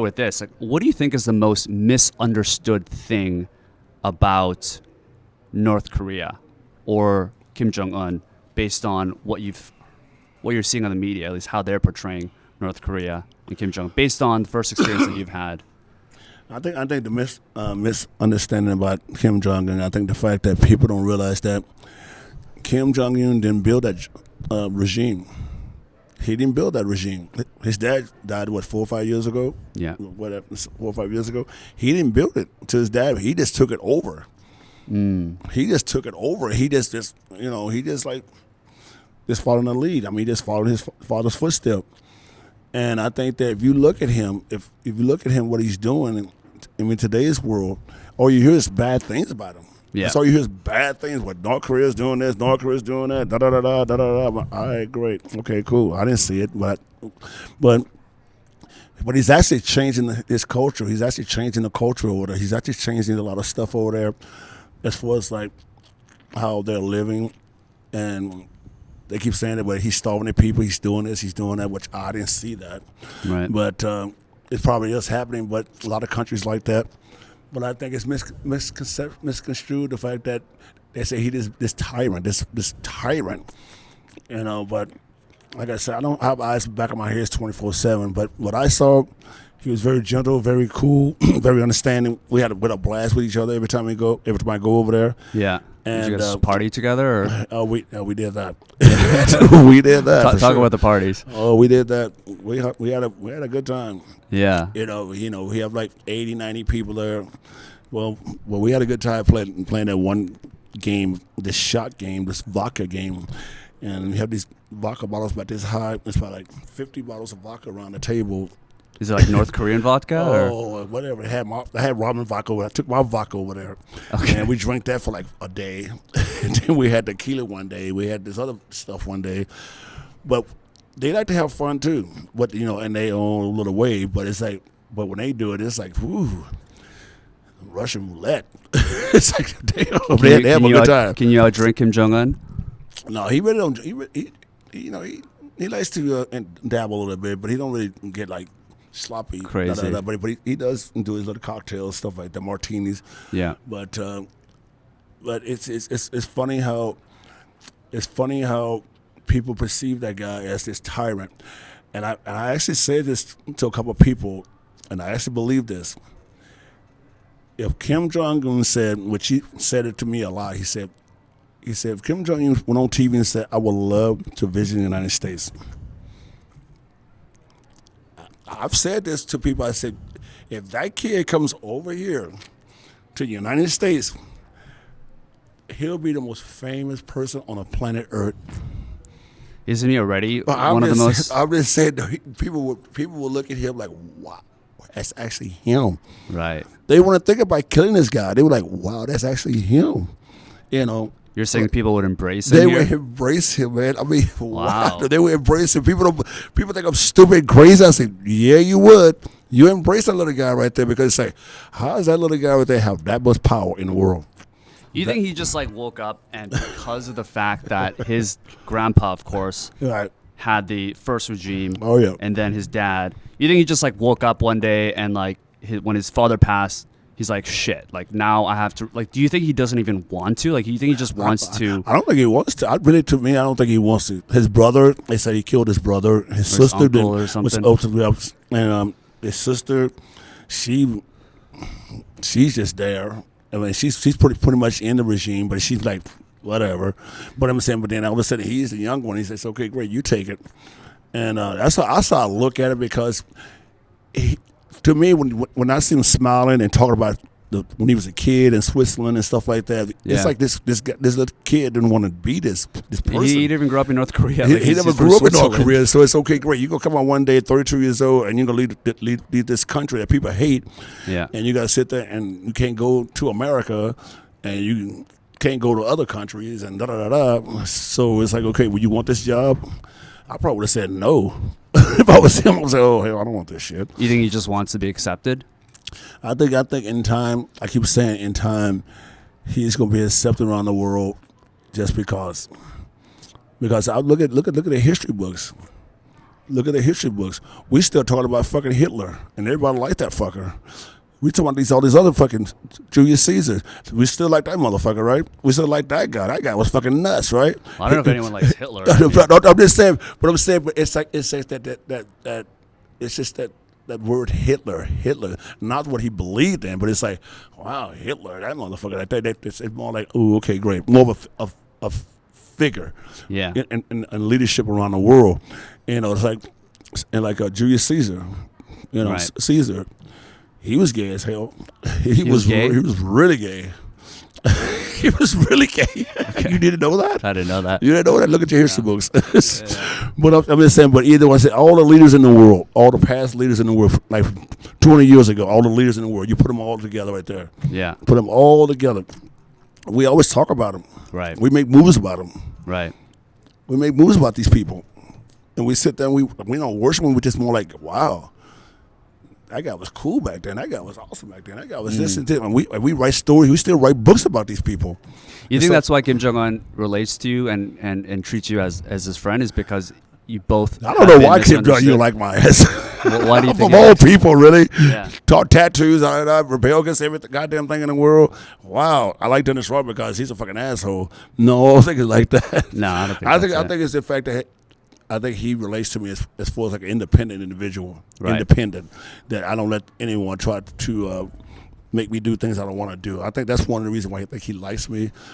with this. Like, what do you think is the most misunderstood thing about North Korea or Kim Jong Un, based on what you're seeing on the media, at least how they're portraying North Korea and Kim Jong Un, based on the first experience that you've had? I think the misunderstanding about Kim Jong Un. I think the fact that people don't realize that Kim Jong Un didn't build that regime. He didn't build that regime. His dad died, 4 or 5 years ago? Yeah. Whatever, 4 or 5 years ago. He didn't build it to his dad. He just took it over. He just took it over. He just following the lead. I mean, he just followed his father's footsteps. And I think that if you look at him, what he's doing in today's world, all you hear is bad things about him. Yeah. That's all you hear is bad things. What North Korea's doing this, North Korea's doing that, da da da da da da da. All right, great, okay, cool. I didn't see it, but he's actually changing his culture. He's actually changing the culture over there. He's actually changing a lot of stuff over there, as far as like how they're living, and they keep saying that, but he's starving the people. He's doing this, he's doing that, which I didn't see that. Right. But it probably is happening. But a lot of countries like that. But I think it's misconstrued, the fact that they say he this tyrant, this tyrant, But like I said, I don't have eyes back of my head 24/7. But what I saw, he was very gentle, very cool, very understanding. We had a blast with each other every time I go over there. Yeah. And did you guys party together? Or? We did that. We did that. Talk about the parties. Oh, we did that. We had a good time. Yeah. We have like 80, 90 people there. Well, we had a good time playing that one game, this shot game, this vodka game, and we have these vodka bottles about this high. It's about like 50 bottles of vodka around the table. Is it like North Korean vodka? Oh, whatever. I had Rodman vodka. I took my vodka over there, and we drank that for like a day. And then we had tequila one day. We had this other stuff one day, but they like to have fun too. But in their own little way. But but when they do it, it's like, whoo, Russian roulette. It's like, damn, they have a good time. Can you drink Kim Jong Un? No, he really don't. He likes to dabble a little bit, but he don't really get like sloppy, crazy. But he does do his little cocktails, stuff like the martinis. Yeah. But it's funny how people perceive that guy as this tyrant, and I actually said this to a couple of people, and I actually believe this. If Kim Jong Un said, which he said it to me a lot, he said if Kim Jong Un went on TV and said, "I would love to visit the United States." I've said this to people. I said, if that kid comes over here to the United States, he'll be the most famous person on the planet Earth. Isn't he already one of the most? I'm just saying, people will look at him like, wow, that's actually him. Right. They want to think about killing this guy. They were like, wow, that's actually him. You're saying people would embrace him? They would embrace him, man. I mean, wow. They would embrace him. People think I'm stupid and crazy. I say, yeah, you would. You embrace that little guy right there, because it's like, how does that little guy right there have that much power in the world? You think he just like woke up, and because of the fact that his grandpa, of course, right, had the first regime, and then his dad, you think he just like woke up one day and like when his father passed, he's like, shit, like now I have to, like, do you think he doesn't even want to? Like, do you think he just wants to? I don't think he wants to. I don't think he wants to. His brother, they said he killed his brother. His sister did, or something. And his sister, she's just there. I mean, she's pretty much in the regime, but she's like, whatever. But I'm saying, but then all of a sudden he's the young one. He says, okay, great, you take it. And that's how I look at it, because to me, when I see him smiling and talking about when he was a kid in Switzerland and stuff like that, it's like this little kid didn't want to be this person. He didn't even grow up in North Korea. He never grew up in North Korea, so it's okay, great. You're going to come on one day, 32 years old, and you're going to lead this country that people hate. Yeah. And you got to sit there, and you can't go to America, and you can't go to other countries, and da-da-da-da. So it's like, okay, well, you want this job? I probably would have said no. If I was him, I would say, oh, hell, I don't want this shit. You think he just wants to be accepted? I think in time, I keep saying in time, he's going to be accepted around the world, just because I look at the history books. Look at the history books. We still talking about fucking Hitler, and everybody liked that fucker. We talking about all these other fucking Julius Caesar. We still like that motherfucker, right? We still like that guy. That guy was fucking nuts, right? I don't know if anyone likes Hitler. I'm just saying, but it's like that it's just that word Hitler, not what he believed in, but it's like, wow, Hitler, that motherfucker. It's more like, oh, okay, great, more of a figure, Yeah. in leadership around the world. You know, it's like, and like Julius Caesar, you know, Right. Caesar, he was gay as hell. He was gay? He was really gay. He was really gay. Okay. You didn't know that? I didn't know that. You didn't know that? Look at your history books. But I'm just saying, but either one, say all the leaders in the world, all the past leaders in the world, like 20 years ago, all the leaders in the world, you put them all together right there. Yeah. Put them all together. We always talk about them. Right. We make movies about them. Right. We make movies about these people. And we sit there and we don't worship them. We're just more like, wow, that guy was cool back then. That guy was awesome back then. That guy was this and that. And we write stories. We still write books about these people. You think that's why Kim Jong Un relates to you and treats you as his friend, is because you both. I don't know why Kim Jong Un like my ass. Why do you think? Of all people, really? Yeah. Talk tattoos. I rebel against every goddamn thing in the world. Wow, I like Dennis Rodman because he's a fucking asshole. No, I don't think it's like that. No, I don't think. I think it's the fact that I think he relates to me as far as like an independent individual, Right. independent, that I don't let anyone try to make me do things I don't want to do. I think that's one of the reasons why I think he likes me.